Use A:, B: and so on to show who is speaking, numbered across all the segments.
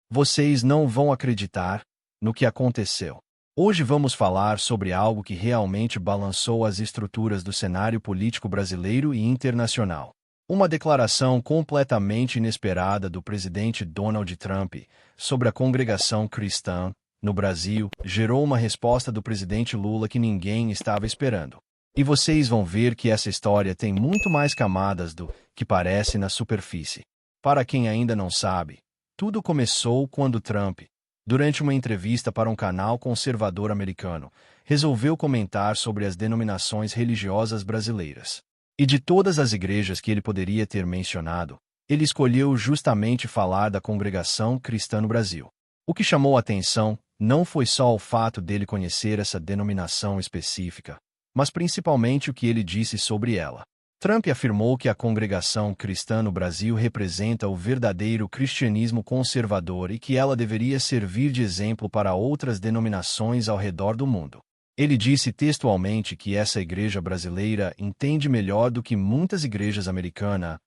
A: Vocês não vão acreditar no que aconteceu. Hoje vamos falar sobre algo que realmente balançou as estruturas do cenário político brasileiro e internacional. Uma declaração completamente inesperada do presidente Donald Trump sobre a congregação cristã no Brasil gerou uma resposta do presidente Lula que ninguém estava esperando. E vocês vão ver que essa história tem muito mais camadas do que parece na superfície. Para quem ainda não sabe, tudo começou quando Trump, durante uma entrevista para um canal conservador americano, resolveu comentar sobre as denominações religiosas brasileiras. E de todas as igrejas que ele poderia ter mencionado, ele escolheu justamente falar da congregação cristã no Brasil. O que chamou a atenção não foi só o fato dele conhecer essa denominação específica, mas principalmente o que ele disse sobre ela. Trump afirmou que a congregação cristã no Brasil representa o verdadeiro cristianismo conservador e que ela deveria servir de exemplo para outras denominações ao redor do mundo. Ele disse textualmente que essa igreja brasileira entende melhor do que muitas igrejas americanas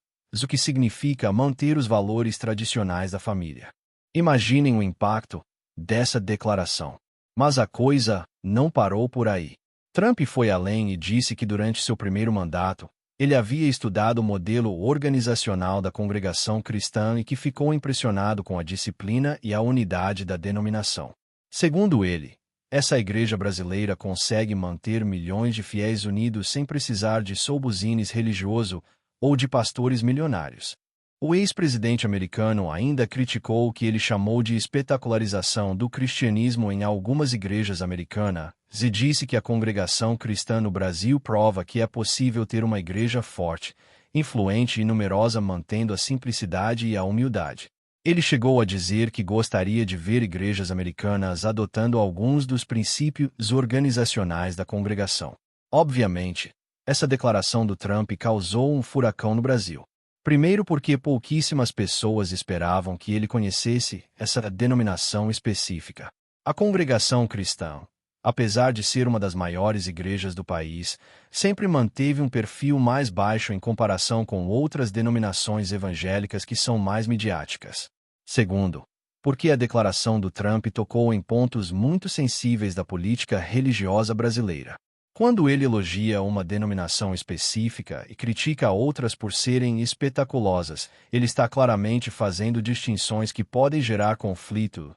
A: o que significa manter os valores tradicionais da família. Imaginem o impacto dessa declaração. Mas a coisa não parou por aí. Trump foi além e disse que durante seu primeiro mandato, ele havia estudado o modelo organizacional da congregação cristã e que ficou impressionado com a disciplina e a unidade da denominação. Segundo ele, essa igreja brasileira consegue manter milhões de fiéis unidos sem precisar de show-business religioso ou de pastores milionários. O ex-presidente americano ainda criticou o que ele chamou de espetacularização do cristianismo em algumas igrejas americanas e disse que a congregação cristã no Brasil prova que é possível ter uma igreja forte, influente e numerosa mantendo a simplicidade e a humildade. Ele chegou a dizer que gostaria de ver igrejas americanas adotando alguns dos princípios organizacionais da congregação. Obviamente, essa declaração do Trump causou um furacão no Brasil. Primeiro porque pouquíssimas pessoas esperavam que ele conhecesse essa denominação específica. A congregação cristã, apesar de ser uma das maiores igrejas do país, sempre manteve um perfil mais baixo em comparação com outras denominações evangélicas que são mais midiáticas. Segundo, porque a declaração do Trump tocou em pontos muito sensíveis da política religiosa brasileira. Quando ele elogia uma denominação específica e critica outras por serem espetaculosas, ele está claramente fazendo distinções que podem gerar conflitos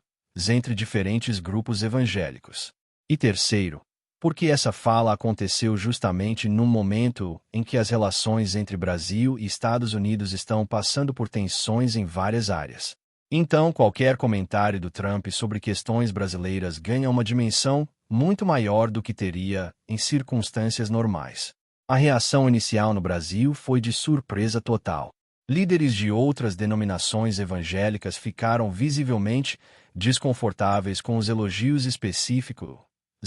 A: entre diferentes grupos evangélicos. E terceiro, porque essa fala aconteceu justamente num momento em que as relações entre Brasil e Estados Unidos estão passando por tensões em várias áreas. Então, qualquer comentário do Trump sobre questões brasileiras ganha uma dimensão muito maior do que teria em circunstâncias normais. A reação inicial no Brasil foi de surpresa total. Líderes de outras denominações evangélicas ficaram visivelmente desconfortáveis com os elogios específicos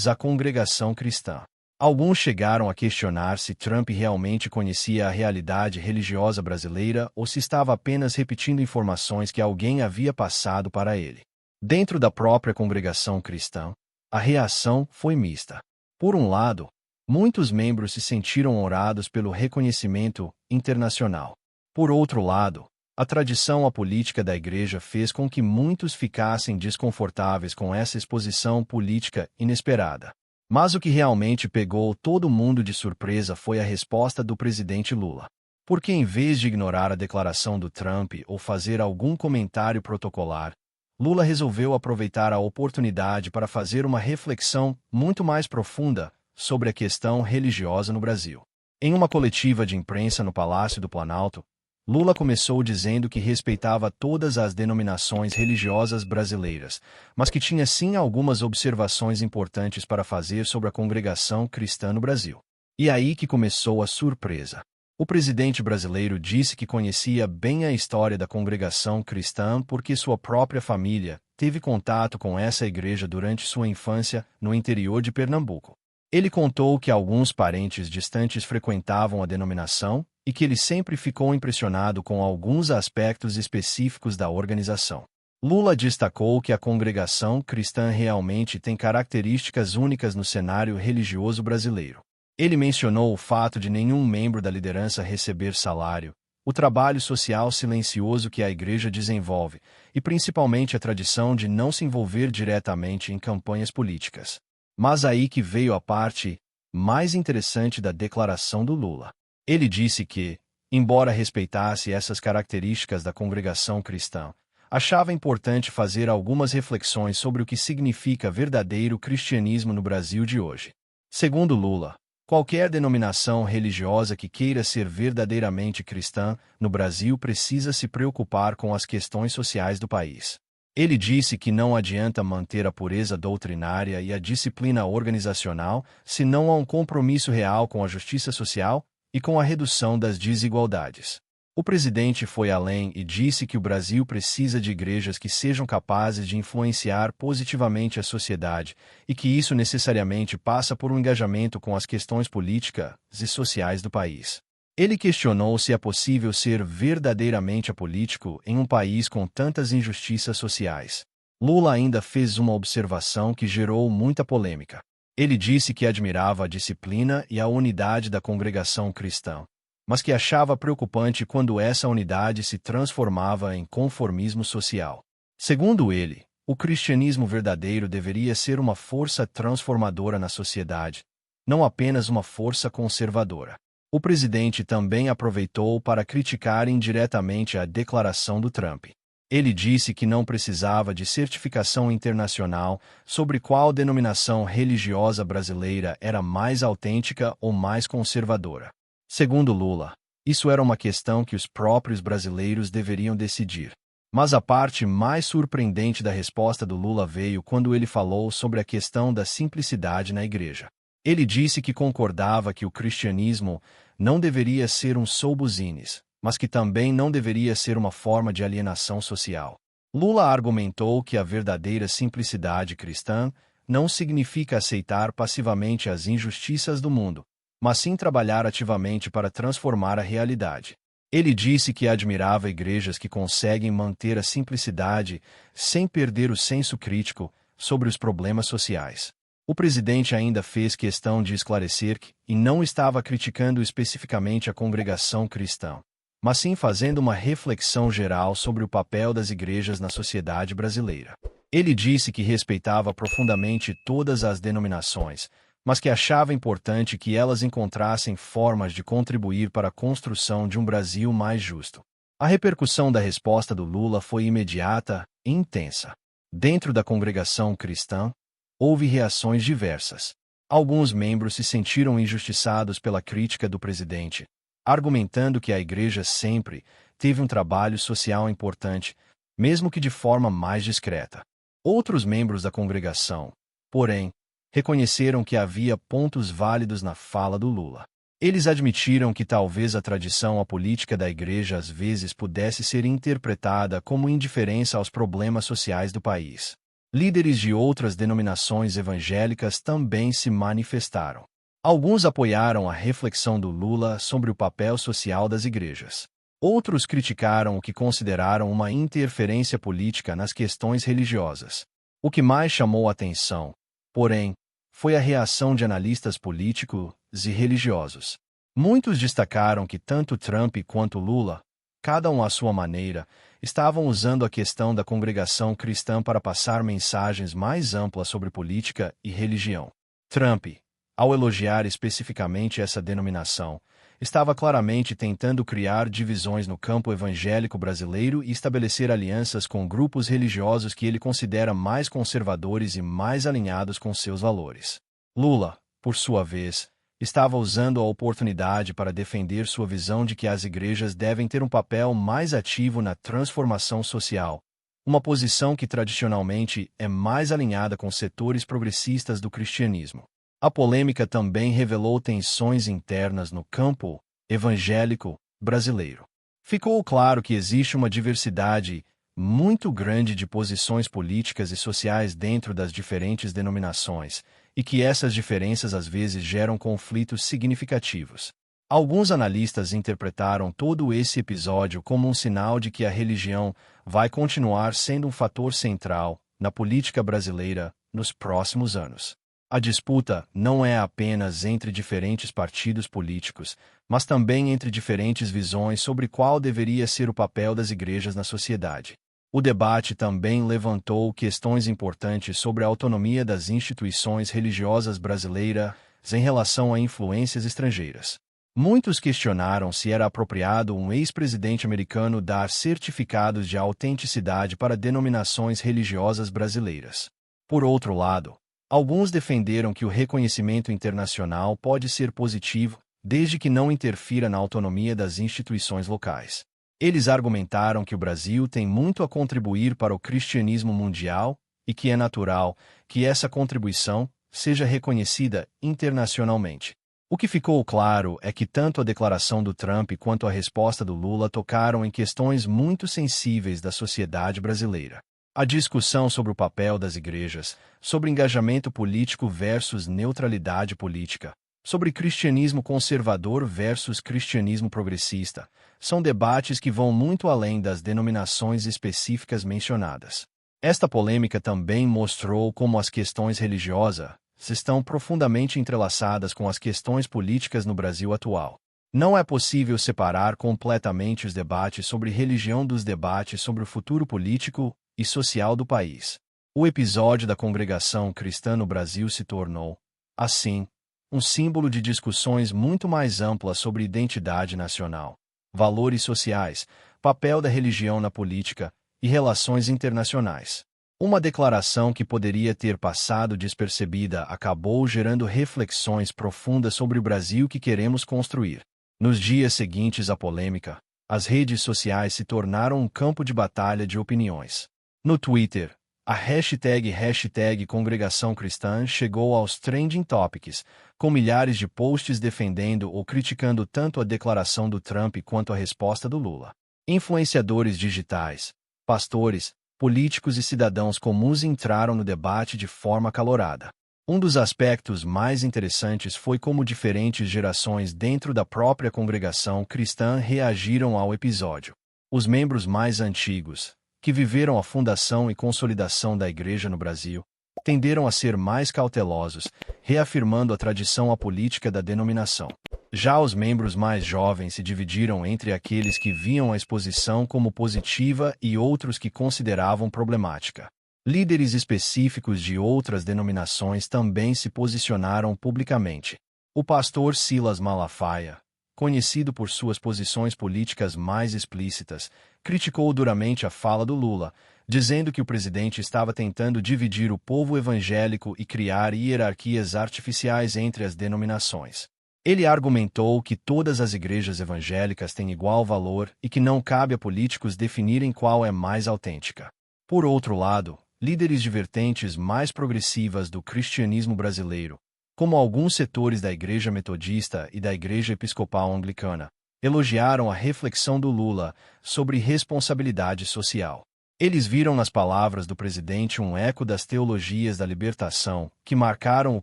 A: à congregação cristã. Alguns chegaram a questionar se Trump realmente conhecia a realidade religiosa brasileira ou se estava apenas repetindo informações que alguém havia passado para ele. Dentro da própria congregação cristã, a reação foi mista. Por um lado, muitos membros se sentiram honrados pelo reconhecimento internacional. Por outro lado, a tradição apolítica da igreja fez com que muitos ficassem desconfortáveis com essa exposição política inesperada. Mas o que realmente pegou todo mundo de surpresa foi a resposta do presidente Lula. Porque em vez de ignorar a declaração do Trump ou fazer algum comentário protocolar, Lula resolveu aproveitar a oportunidade para fazer uma reflexão muito mais profunda sobre a questão religiosa no Brasil. Em uma coletiva de imprensa no Palácio do Planalto, Lula começou dizendo que respeitava todas as denominações religiosas brasileiras, mas que tinha sim algumas observações importantes para fazer sobre a congregação cristã no Brasil. E aí que começou a surpresa. O presidente brasileiro disse que conhecia bem a história da congregação cristã porque sua própria família teve contato com essa igreja durante sua infância no interior de Pernambuco. Ele contou que alguns parentes distantes frequentavam a denominação e que ele sempre ficou impressionado com alguns aspectos específicos da organização. Lula destacou que a congregação cristã realmente tem características únicas no cenário religioso brasileiro. Ele mencionou o fato de nenhum membro da liderança receber salário, o trabalho social silencioso que a Igreja desenvolve, e principalmente a tradição de não se envolver diretamente em campanhas políticas. Mas aí que veio a parte mais interessante da declaração do Lula. Ele disse que, embora respeitasse essas características da congregação cristã, achava importante fazer algumas reflexões sobre o que significa verdadeiro cristianismo no Brasil de hoje. Segundo Lula, qualquer denominação religiosa que queira ser verdadeiramente cristã no Brasil precisa se preocupar com as questões sociais do país. Ele disse que não adianta manter a pureza doutrinária e a disciplina organizacional se não há um compromisso real com a justiça social e com a redução das desigualdades. O presidente foi além e disse que o Brasil precisa de igrejas que sejam capazes de influenciar positivamente a sociedade e que isso necessariamente passa por um engajamento com as questões políticas e sociais do país. Ele questionou se é possível ser verdadeiramente apolítico em um país com tantas injustiças sociais. Lula ainda fez uma observação que gerou muita polêmica. Ele disse que admirava a disciplina e a unidade da congregação cristã, mas que achava preocupante quando essa unidade se transformava em conformismo social. Segundo ele, o cristianismo verdadeiro deveria ser uma força transformadora na sociedade, não apenas uma força conservadora. O presidente também aproveitou para criticar indiretamente a declaração do Trump. Ele disse que não precisava de certificação internacional sobre qual denominação religiosa brasileira era mais autêntica ou mais conservadora. Segundo Lula, isso era uma questão que os próprios brasileiros deveriam decidir. Mas a parte mais surpreendente da resposta do Lula veio quando ele falou sobre a questão da simplicidade na igreja. Ele disse que concordava que o cristianismo não deveria ser um show-business, mas que também não deveria ser uma forma de alienação social. Lula argumentou que a verdadeira simplicidade cristã não significa aceitar passivamente as injustiças do mundo, mas sim trabalhar ativamente para transformar a realidade. Ele disse que admirava igrejas que conseguem manter a simplicidade sem perder o senso crítico sobre os problemas sociais. O presidente ainda fez questão de esclarecer que não estava criticando especificamente a congregação cristã, mas sim fazendo uma reflexão geral sobre o papel das igrejas na sociedade brasileira. Ele disse que respeitava profundamente todas as denominações, mas que achava importante que elas encontrassem formas de contribuir para a construção de um Brasil mais justo. A repercussão da resposta do Lula foi imediata e intensa. Dentro da congregação cristã, houve reações diversas. Alguns membros se sentiram injustiçados pela crítica do presidente, argumentando que a igreja sempre teve um trabalho social importante, mesmo que de forma mais discreta. Outros membros da congregação, porém, reconheceram que havia pontos válidos na fala do Lula. Eles admitiram que talvez a tradição apolítica da igreja às vezes pudesse ser interpretada como indiferença aos problemas sociais do país. Líderes de outras denominações evangélicas também se manifestaram. Alguns apoiaram a reflexão do Lula sobre o papel social das igrejas. Outros criticaram o que consideraram uma interferência política nas questões religiosas. O que mais chamou a atenção, porém, foi a reação de analistas políticos e religiosos. Muitos destacaram que tanto Trump quanto Lula, cada um à sua maneira, estavam usando a questão da congregação cristã para passar mensagens mais amplas sobre política e religião. Trump, ao elogiar especificamente essa denominação, estava claramente tentando criar divisões no campo evangélico brasileiro e estabelecer alianças com grupos religiosos que ele considera mais conservadores e mais alinhados com seus valores. Lula, por sua vez, estava usando a oportunidade para defender sua visão de que as igrejas devem ter um papel mais ativo na transformação social, uma posição que tradicionalmente é mais alinhada com setores progressistas do cristianismo. A polêmica também revelou tensões internas no campo evangélico brasileiro. Ficou claro que existe uma diversidade muito grande de posições políticas e sociais dentro das diferentes denominações, e que essas diferenças às vezes geram conflitos significativos. Alguns analistas interpretaram todo esse episódio como um sinal de que a religião vai continuar sendo um fator central na política brasileira nos próximos anos. A disputa não é apenas entre diferentes partidos políticos, mas também entre diferentes visões sobre qual deveria ser o papel das igrejas na sociedade. O debate também levantou questões importantes sobre a autonomia das instituições religiosas brasileiras em relação a influências estrangeiras. Muitos questionaram se era apropriado um ex-presidente americano dar certificados de autenticidade para denominações religiosas brasileiras. Por outro lado, alguns defenderam que o reconhecimento internacional pode ser positivo, desde que não interfira na autonomia das instituições locais. Eles argumentaram que o Brasil tem muito a contribuir para o cristianismo mundial e que é natural que essa contribuição seja reconhecida internacionalmente. O que ficou claro é que tanto a declaração do Trump quanto a resposta do Lula tocaram em questões muito sensíveis da sociedade brasileira. A discussão sobre o papel das igrejas, sobre engajamento político versus neutralidade política, sobre cristianismo conservador versus cristianismo progressista, são debates que vão muito além das denominações específicas mencionadas. Esta polêmica também mostrou como as questões religiosas estão profundamente entrelaçadas com as questões políticas no Brasil atual. Não é possível separar completamente os debates sobre religião dos debates sobre o futuro político e social do país. O episódio da congregação cristã no Brasil se tornou, assim, um símbolo de discussões muito mais amplas sobre identidade nacional, valores sociais, papel da religião na política e relações internacionais. Uma declaração que poderia ter passado despercebida acabou gerando reflexões profundas sobre o Brasil que queremos construir. Nos dias seguintes à polêmica, as redes sociais se tornaram um campo de batalha de opiniões. No Twitter, a hashtag Congregação Cristã chegou aos trending topics, com milhares de posts defendendo ou criticando tanto a declaração do Trump quanto a resposta do Lula. Influenciadores digitais, pastores, políticos e cidadãos comuns entraram no debate de forma acalorada. Um dos aspectos mais interessantes foi como diferentes gerações dentro da própria congregação cristã reagiram ao episódio. Os membros mais antigos, que viveram a fundação e consolidação da igreja no Brasil, tenderam a ser mais cautelosos, reafirmando a tradição apolítica da denominação. Já os membros mais jovens se dividiram entre aqueles que viam a exposição como positiva e outros que consideravam problemática. Líderes específicos de outras denominações também se posicionaram publicamente. O pastor Silas Malafaia, conhecido por suas posições políticas mais explícitas, criticou duramente a fala do Lula, dizendo que o presidente estava tentando dividir o povo evangélico e criar hierarquias artificiais entre as denominações. Ele argumentou que todas as igrejas evangélicas têm igual valor e que não cabe a políticos definirem qual é mais autêntica. Por outro lado, líderes de vertentes mais progressivas do cristianismo brasileiro, como alguns setores da Igreja Metodista e da Igreja Episcopal Anglicana, elogiaram a reflexão do Lula sobre responsabilidade social. Eles viram nas palavras do presidente um eco das teologias da libertação que marcaram o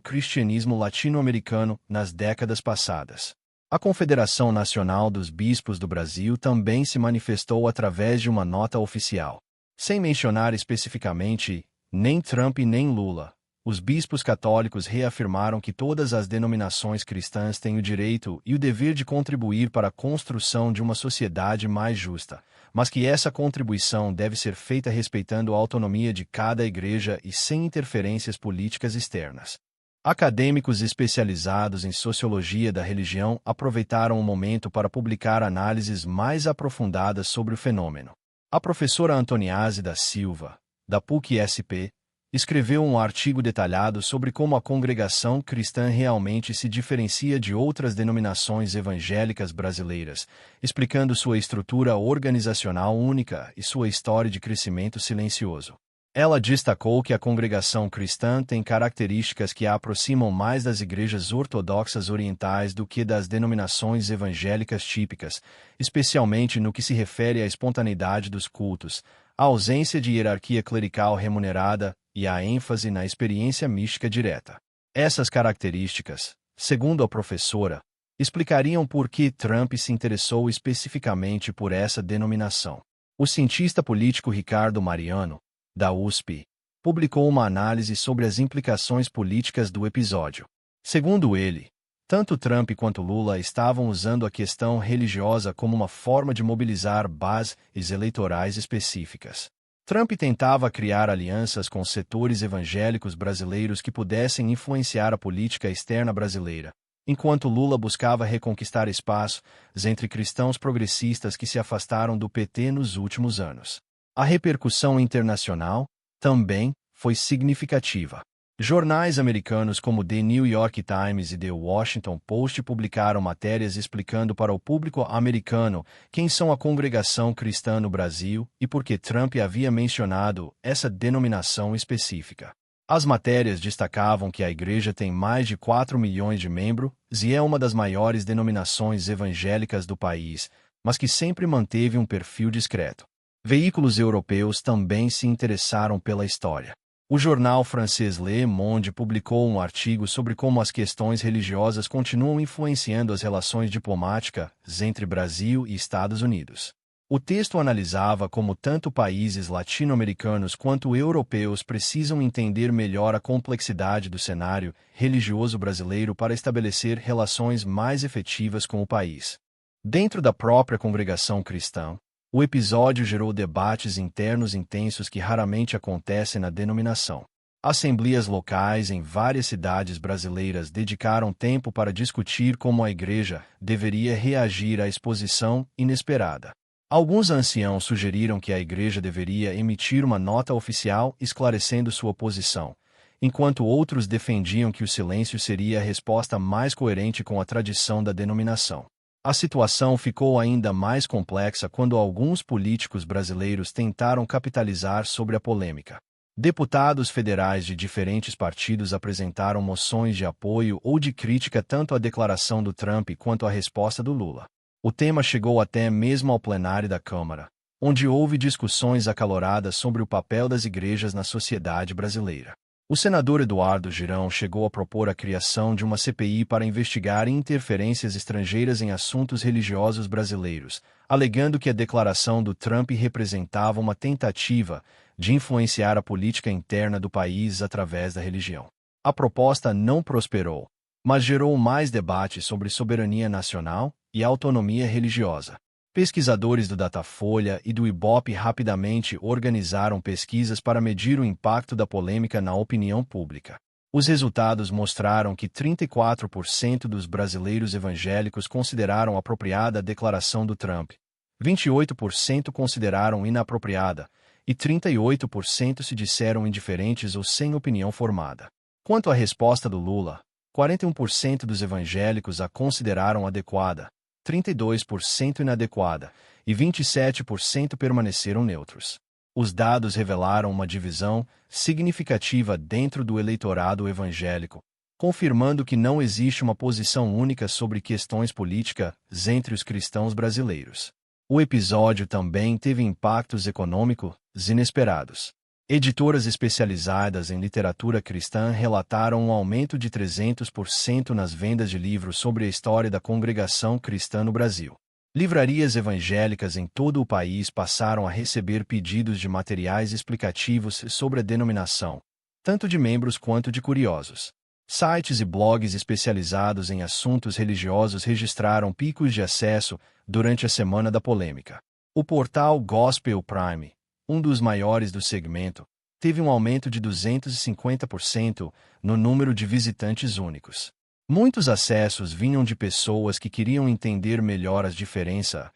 A: cristianismo latino-americano nas décadas passadas. A Confederação Nacional dos Bispos do Brasil também se manifestou através de uma nota oficial. Sem mencionar especificamente nem Trump nem Lula, os bispos católicos reafirmaram que todas as denominações cristãs têm o direito e o dever de contribuir para a construção de uma sociedade mais justa, mas que essa contribuição deve ser feita respeitando a autonomia de cada igreja e sem interferências políticas externas. Acadêmicos especializados em sociologia da religião aproveitaram o momento para publicar análises mais aprofundadas sobre o fenômeno. A professora Antoniase da Silva, da PUC-SP, escreveu um artigo detalhado sobre como a congregação cristã realmente se diferencia de outras denominações evangélicas brasileiras, explicando sua estrutura organizacional única e sua história de crescimento silencioso. Ela destacou que a congregação cristã tem características que a aproximam mais das igrejas ortodoxas orientais do que das denominações evangélicas típicas, especialmente no que se refere à espontaneidade dos cultos, à ausência de hierarquia clerical remunerada e à ênfase na experiência mística direta. Essas características, segundo a professora, explicariam por que Trump se interessou especificamente por essa denominação. O cientista político Ricardo Mariano, da USP, publicou uma análise sobre as implicações políticas do episódio. Segundo ele, tanto Trump quanto Lula estavam usando a questão religiosa como uma forma de mobilizar bases eleitorais específicas. Trump tentava criar alianças com setores evangélicos brasileiros que pudessem influenciar a política externa brasileira, enquanto Lula buscava reconquistar espaços entre cristãos progressistas que se afastaram do PT nos últimos anos. A repercussão internacional também foi significativa. Jornais americanos como The New York Times e The Washington Post publicaram matérias explicando para o público americano quem são a congregação cristã no Brasil e por que Trump havia mencionado essa denominação específica. As matérias destacavam que a igreja tem mais de 4 milhões de membros e é uma das maiores denominações evangélicas do país, mas que sempre manteve um perfil discreto. Veículos europeus também se interessaram pela história. O jornal francês Le Monde publicou um artigo sobre como as questões religiosas continuam influenciando as relações diplomáticas entre Brasil e Estados Unidos. O texto analisava como tanto países latino-americanos quanto europeus precisam entender melhor a complexidade do cenário religioso brasileiro para estabelecer relações mais efetivas com o país. Dentro da própria congregação cristã, o episódio gerou debates internos intensos que raramente acontecem na denominação. Assembleias locais em várias cidades brasileiras dedicaram tempo para discutir como a igreja deveria reagir à exposição inesperada. Alguns anciãos sugeriram que a igreja deveria emitir uma nota oficial esclarecendo sua posição, enquanto outros defendiam que o silêncio seria a resposta mais coerente com a tradição da denominação. A situação ficou ainda mais complexa quando alguns políticos brasileiros tentaram capitalizar sobre a polêmica. Deputados federais de diferentes partidos apresentaram moções de apoio ou de crítica tanto à declaração do Trump quanto à resposta do Lula. O tema chegou até mesmo ao plenário da Câmara, onde houve discussões acaloradas sobre o papel das igrejas na sociedade brasileira. O senador Eduardo Girão chegou a propor a criação de uma CPI para investigar interferências estrangeiras em assuntos religiosos brasileiros, alegando que a declaração do Trump representava uma tentativa de influenciar a política interna do país através da religião. A proposta não prosperou, mas gerou mais debate sobre soberania nacional e autonomia religiosa. Pesquisadores do Datafolha e do Ibope rapidamente organizaram pesquisas para medir o impacto da polêmica na opinião pública. Os resultados mostraram que 34% dos brasileiros evangélicos consideraram apropriada a declaração do Trump, 28% consideraram inapropriada e 38% se disseram indiferentes ou sem opinião formada. Quanto à resposta do Lula, 41% dos evangélicos a consideraram adequada, 32% inadequada e 27% permaneceram neutros. Os dados revelaram uma divisão significativa dentro do eleitorado evangélico, confirmando que não existe uma posição única sobre questões políticas entre os cristãos brasileiros. O episódio também teve impactos econômicos inesperados. Editoras especializadas em literatura cristã relataram um aumento de 300% nas vendas de livros sobre a história da congregação cristã no Brasil. Livrarias evangélicas em todo o país passaram a receber pedidos de materiais explicativos sobre a denominação, tanto de membros quanto de curiosos. Sites e blogs especializados em assuntos religiosos registraram picos de acesso durante a semana da polêmica. O portal Gospel Prime, um dos maiores do segmento, teve um aumento de 250% no número de visitantes únicos. Muitos acessos vinham de pessoas que queriam entender melhor as diferenças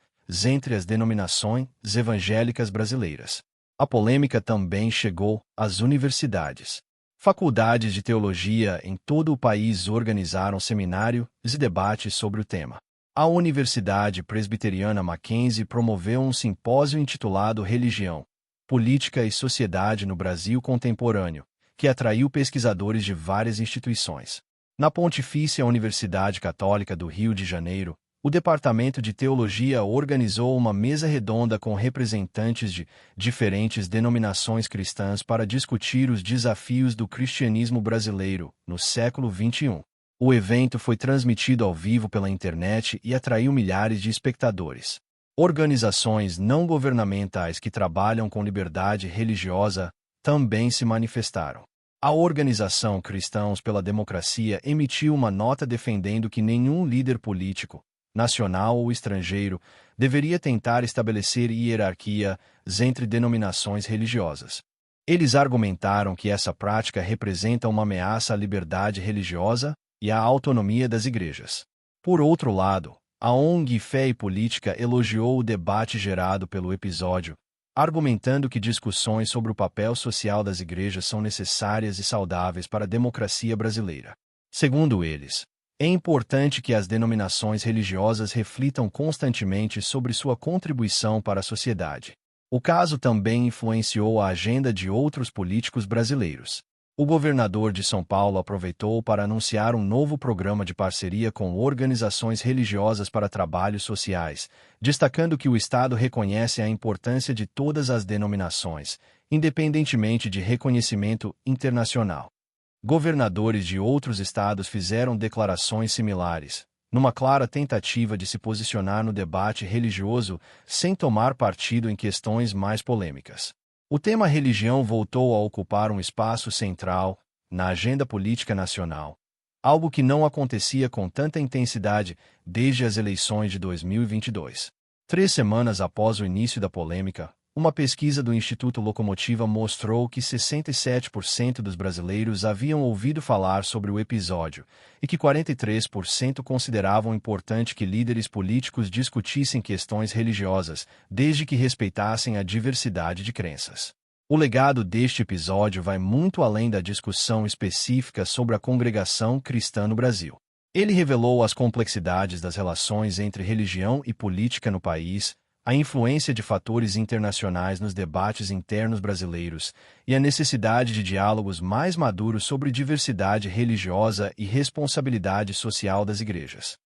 A: entre as denominações evangélicas brasileiras. A polêmica também chegou às universidades. Faculdades de teologia em todo o país organizaram seminários e debates sobre o tema. A Universidade Presbiteriana Mackenzie promoveu um simpósio intitulado Religião, Política e Sociedade no Brasil Contemporâneo, que atraiu pesquisadores de várias instituições. Na Pontifícia Universidade Católica do Rio de Janeiro, o Departamento de Teologia organizou uma mesa redonda com representantes de diferentes denominações cristãs para discutir os desafios do cristianismo brasileiro no século XXI. O evento foi transmitido ao vivo pela internet e atraiu milhares de espectadores. Organizações não governamentais que trabalham com liberdade religiosa também se manifestaram. A organização Cristãos pela Democracia emitiu uma nota defendendo que nenhum líder político, nacional ou estrangeiro, deveria tentar estabelecer hierarquias entre denominações religiosas. Eles argumentaram que essa prática representa uma ameaça à liberdade religiosa e à autonomia das igrejas. Por outro lado, a ONG Fé e Política elogiou o debate gerado pelo episódio, argumentando que discussões sobre o papel social das igrejas são necessárias e saudáveis para a democracia brasileira. Segundo eles, é importante que as denominações religiosas reflitam constantemente sobre sua contribuição para a sociedade. O caso também influenciou a agenda de outros políticos brasileiros. O governador de São Paulo aproveitou para anunciar um novo programa de parceria com organizações religiosas para trabalhos sociais, destacando que o Estado reconhece a importância de todas as denominações, independentemente de reconhecimento internacional. Governadores de outros estados fizeram declarações similares, numa clara tentativa de se posicionar no debate religioso sem tomar partido em questões mais polêmicas. O tema religião voltou a ocupar um espaço central na agenda política nacional, algo que não acontecia com tanta intensidade desde as eleições de 2022. 3 semanas após o início da polêmica, uma pesquisa do Instituto Locomotiva mostrou que 67% dos brasileiros haviam ouvido falar sobre o episódio e que 43% consideravam importante que líderes políticos discutissem questões religiosas, desde que respeitassem a diversidade de crenças. O legado deste episódio vai muito além da discussão específica sobre a congregação cristã no Brasil. Ele revelou as complexidades das relações entre religião e política no país, a influência de fatores internacionais nos debates internos brasileiros e a necessidade de diálogos mais maduros sobre diversidade religiosa e responsabilidade social das igrejas.